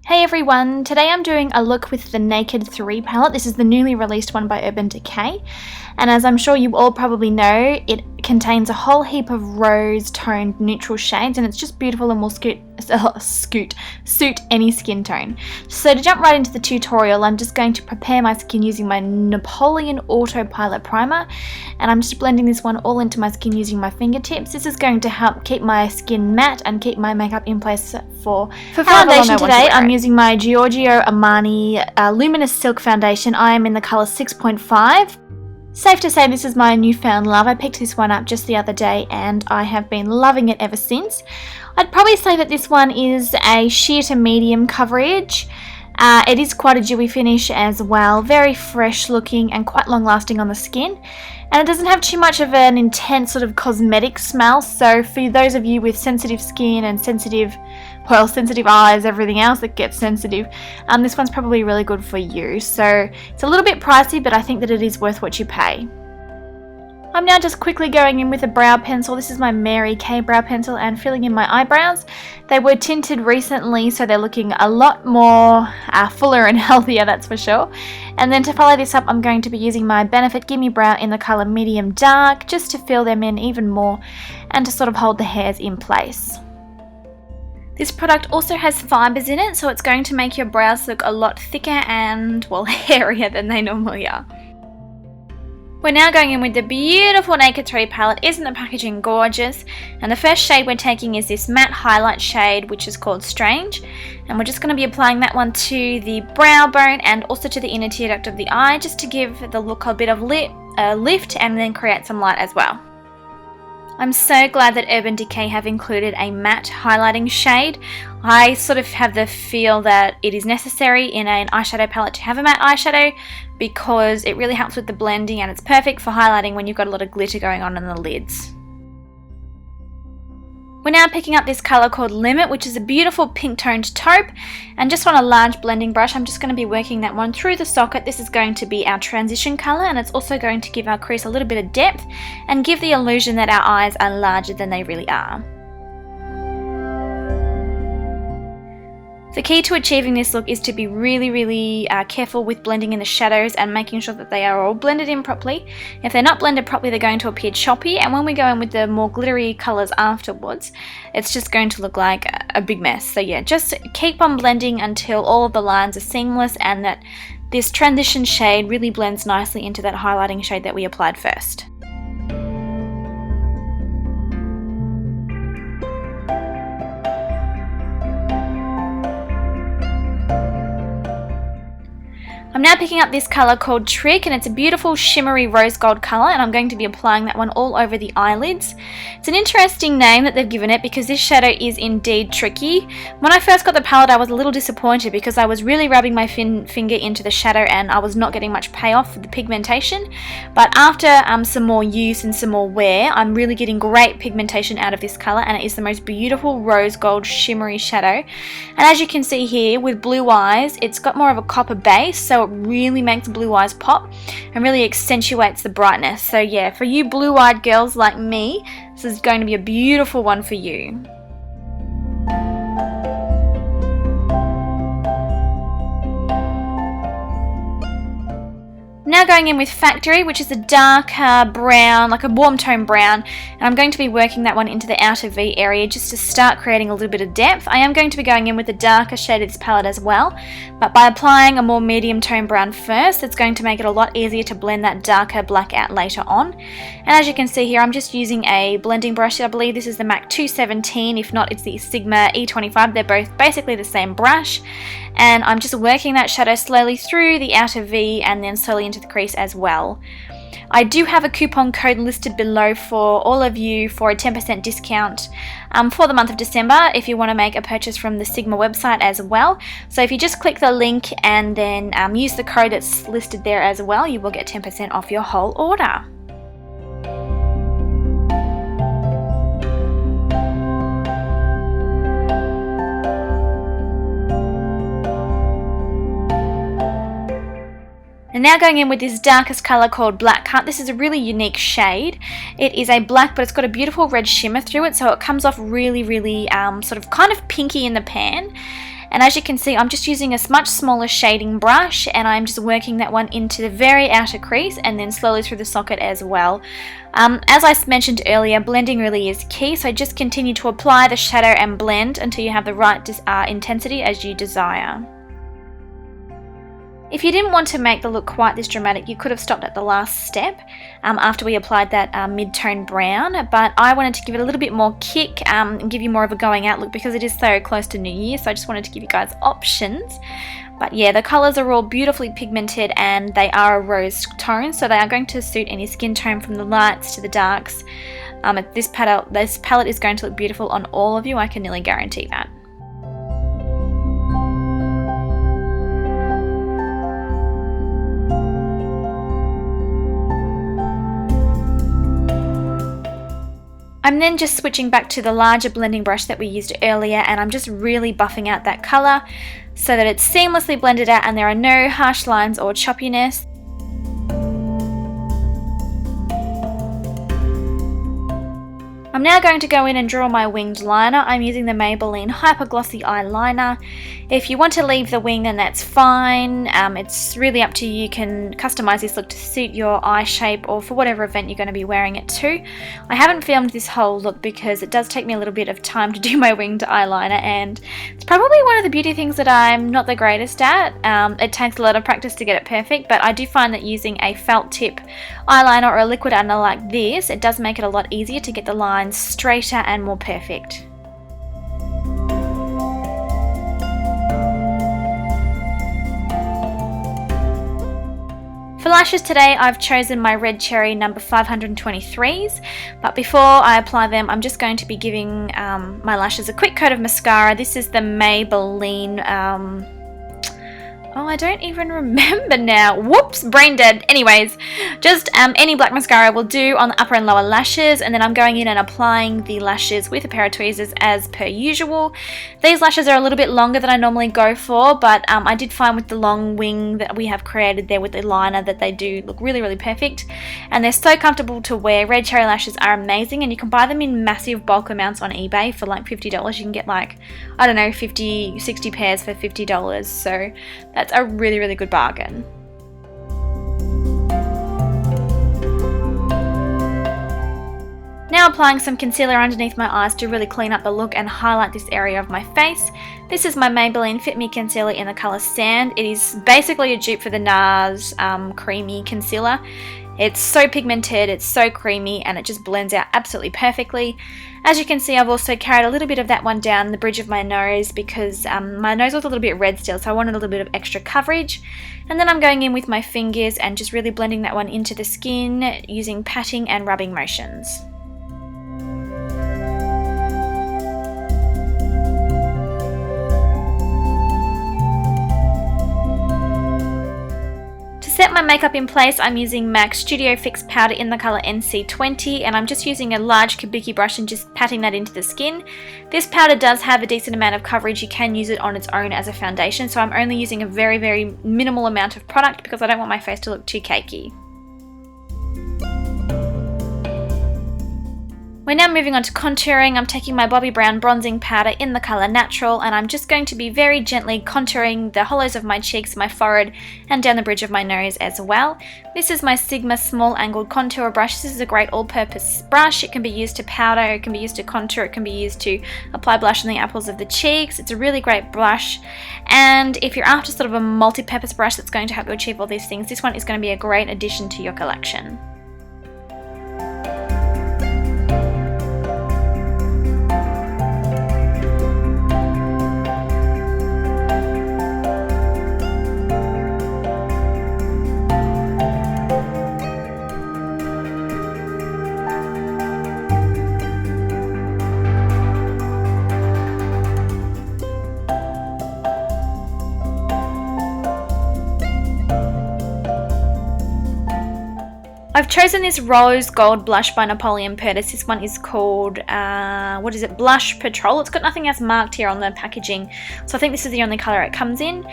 Hey everyone, today I'm doing a look with the Naked 3 palette. This is the newly released one by Decay, and as I'm sure you all probably know, it contains a whole heap of rose toned neutral shades, and it's just beautiful and will suit any skin tone. So to jump right into the tutorial, I'm just going to prepare my skin using my Napoleon Autopilot Primer, and I'm just blending this one all into my skin using my fingertips. This is going to help keep my skin matte and keep my makeup in place for foundation today. I'm using my Giorgio Armani Luminous Silk Foundation. I am in the colour 6.5. Safe to say this is my newfound love. I picked this one up just the other day and I have been loving it ever since. I'd probably say that this one is a sheer to medium coverage. It is quite a dewy finish as well, very fresh looking and quite long lasting on the skin. And it doesn't have too much of an intense sort of cosmetic smell, so for those of you with sensitive skin and sensitive eyes, everything else that gets sensitive, this one's probably really good for you. So it's a little bit pricey, but I think that it is worth what you pay. I'm now just quickly going in with a brow pencil. This is my Mary Kay brow pencil and filling in my eyebrows. They were tinted recently, so they're looking a lot more fuller and healthier, that's for sure. And then to follow this up, I'm going to be using my Benefit Gimme Brow in the colour Medium Dark, just to fill them in even more and to sort of hold the hairs in place. This product also has fibres in it, so it's going to make your brows look a lot thicker and, well, hairier than they normally are. We're now going in with the beautiful Naked 3 palette. Isn't the packaging gorgeous? And the first shade we're taking is this matte highlight shade, which is called Strange. And we're just going to be applying that one to the brow bone and also to the inner tear duct of the eye, just to give the look a bit of lift and then create some light as well. I'm so glad that Decay have included a matte highlighting shade. I sort of have the feel that it is necessary in an eyeshadow palette to have a matte eyeshadow because it really helps with the blending and it's perfect for highlighting when you've got a lot of glitter going on in the lids. We're now picking up this colour called Limit, which is a beautiful pink toned taupe, and just on a large blending brush I'm just going to be working that one through the socket. This is going to be our transition colour and it's also going to give our crease a little bit of depth and give the illusion that our eyes are larger than they really are. The key to achieving this look is to be really careful with blending in the shadows and making sure that they are all blended in properly. If they're not blended properly, they're going to appear choppy, and when we go in with the more glittery colours afterwards, it's just going to look like a big mess. So yeah, just keep on blending until all of the lines are seamless and that this transition shade really blends nicely into that highlighting shade that we applied first. I'm now picking up this colour called Trick, and it's a beautiful shimmery rose gold colour, and I'm going to be applying that one all over the eyelids. It's an interesting name that they've given it because this shadow is indeed tricky. When I first got the palette I was a little disappointed because I was really rubbing my finger into the shadow and I was not getting much payoff for the pigmentation, but after some more use and some more wear, I'm really getting great pigmentation out of this colour, and it is the most beautiful rose gold shimmery shadow. And as you can see here with blue eyes, it's got more of a copper base, so it really makes blue eyes pop and really accentuates the brightness. So yeah, for you blue-eyed girls like me, this is going to be a beautiful one for you. Now going in with Factory, which is a darker brown, like a warm tone brown, and I'm going to be working that one into the outer V area just to start creating a little bit of depth. I am going to be going in with the darker shade of this palette as well, but by applying a more medium tone brown first, it's going to make it a lot easier to blend that darker black out later on. And as you can see here, I'm just using a blending brush. I believe this is the MAC 217, if not it's the Sigma E25. They're both basically the same brush, and I'm just working that shadow slowly through the outer V and then slowly into the crease as well. I do have a coupon code listed below for all of you for a 10% discount for the month of December if you want to make a purchase from the Sigma website as well. So if you just click the link and then use the code that's listed there as well, you will get 10% off your whole order. And now going in with this darkest colour called Black Cut. This is a really unique shade. It is a black, but it's got a beautiful red shimmer through it, so it comes off really sort of kind of pinky in the pan. And as you can see, I'm just using a much smaller shading brush, and I'm just working that one into the very outer crease and then slowly through the socket as well. As I mentioned earlier, blending really is key, so just continue to apply the shadow and blend until you have the right intensity as you desire. If you didn't want to make the look quite this dramatic, you could have stopped at the last step after we applied that mid-tone brown, but I wanted to give it a little bit more kick and give you more of a going out look because it is so close to New Year, so I just wanted to give you guys options. But yeah, the colours are all beautifully pigmented and they are a rose tone, so they are going to suit any skin tone from the lights to the darks. This palette is going to look beautiful on all of you, I can nearly guarantee that. I'm then just switching back to the larger blending brush that we used earlier, and I'm just really buffing out that colour so that it's seamlessly blended out and there are no harsh lines or choppiness. I'm now going to go in and draw my winged liner. I'm using the Maybelline Hyper Glossy eyeliner. If you want to leave the wing, then that's fine. It's really up to you. You can customize this look to suit your eye shape or for whatever event you're going to be wearing it to. I haven't filmed this whole look because it does take me a little bit of time to do my winged eyeliner, and it's probably one of the beauty things that I'm not the greatest at. It takes a lot of practice to get it perfect, but I do find that using a felt tip eyeliner or a liquid eyeliner like this, it does make it a lot easier to get the lines straighter and more perfect. For lashes today, I've chosen my Red Cherry number 523s, but before I apply them, I'm just going to be giving my lashes a quick coat of mascara. This is the Maybelline, oh, I don't even remember now. Whoops, brain dead. Anyways, just any black mascara will do on the upper and lower lashes, and then I'm going in and applying the lashes with a pair of tweezers as per usual. These lashes are a little bit longer than I normally go for, but I did find with the long wing that we have created there with the liner that they do look really, really perfect, and they're so comfortable to wear. Red Cherry lashes are amazing, and you can buy them in massive bulk amounts on eBay for like $50. You can get like, I don't know, 50, 60 pairs for $50, so that's a really, really good bargain. Now applying some concealer underneath my eyes to really clean up the look and highlight this area of my face. This is my Maybelline Fit Me Concealer in the colour Sand. It is basically a dupe for the NARS Creamy Concealer. It's so pigmented, it's so creamy, and it just blends out absolutely perfectly. As you can see, I've also carried a little bit of that one down the bridge of my nose because my nose was a little bit red still, so I wanted a little bit of extra coverage. And then I'm going in with my fingers and just really blending that one into the skin using patting and rubbing motions. To set my makeup in place, I'm using MAC Studio Fix powder in the colour NC20, and I'm just using a large kabuki brush and just patting that into the skin. This powder does have a decent amount of coverage. You can use it on its own as a foundation, so I'm only using a very, very minimal amount of product because I don't want my face to look too cakey. We're now moving on to contouring. I'm taking my Bobbi Brown bronzing powder in the colour Natural, and I'm just going to be very gently contouring the hollows of my cheeks, my forehead, and down the bridge of my nose as well. This is my Sigma small angled contour brush. This is a great all-purpose brush. It can be used to powder, it can be used to contour, it can be used to apply blush on the apples of the cheeks. It's a really great brush, and if you're after sort of a multi-purpose brush that's going to help you achieve all these things, this one is going to be a great addition to your collection. I've chosen this Rose Gold Blush by Napoleon. This one is called, Blush Patrol. It's got nothing else marked here on the packaging, so I think this is the only colour it comes in.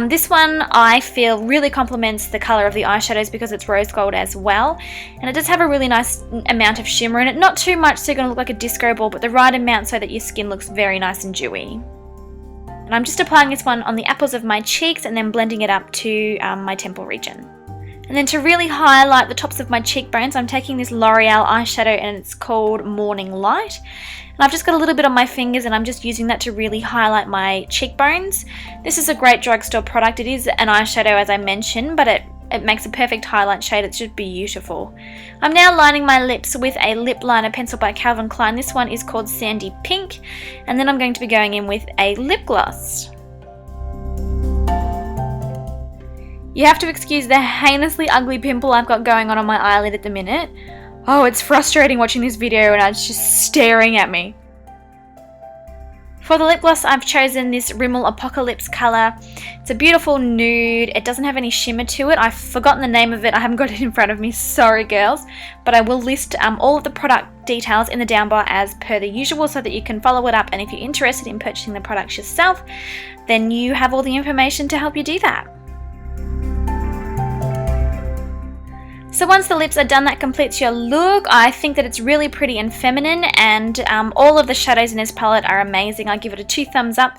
This one I feel really complements the colour of the eyeshadows because it's rose gold as well, and it does have a really nice amount of shimmer in it. Not too much so you're going to look like a disco ball, but the right amount so that your skin looks very nice and dewy. And I'm just applying this one on the apples of my cheeks and then blending it up to my temple region. And then to really highlight the tops of my cheekbones, I'm taking this L'Oreal eyeshadow and it's called Morning Light. And I've just got a little bit on my fingers and I'm just using that to really highlight my cheekbones. This is a great drugstore product. It is an eyeshadow, as I mentioned, but it makes a perfect highlight shade. It's just beautiful. I'm now lining my lips with a lip liner pencil by Calvin Klein. This one is called Sandy Pink. And then I'm going to be going in with a lip gloss. You have to excuse the heinously ugly pimple I've got going on my eyelid at the minute. Oh, it's frustrating watching this video and it's just staring at me. For the lip gloss, I've chosen this Rimmel Apocalypse colour. It's a beautiful nude. It doesn't have any shimmer to it. I've forgotten the name of it. I haven't got it in front of me. Sorry, girls. But I will list all of the product details in the down bar as per the usual so that you can follow it up. And if you're interested in purchasing the products yourself, then you have all the information to help you do that. So once the lips are done, that completes your look. I think that it's really pretty and feminine, and all of the shadows in this palette are amazing. I give it a 2 thumbs up.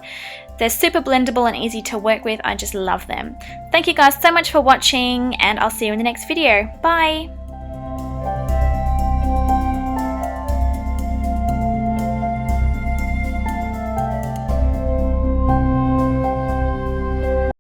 They're super blendable and easy to work with. I just love them. Thank you guys so much for watching, and I'll see you in the next video. Bye!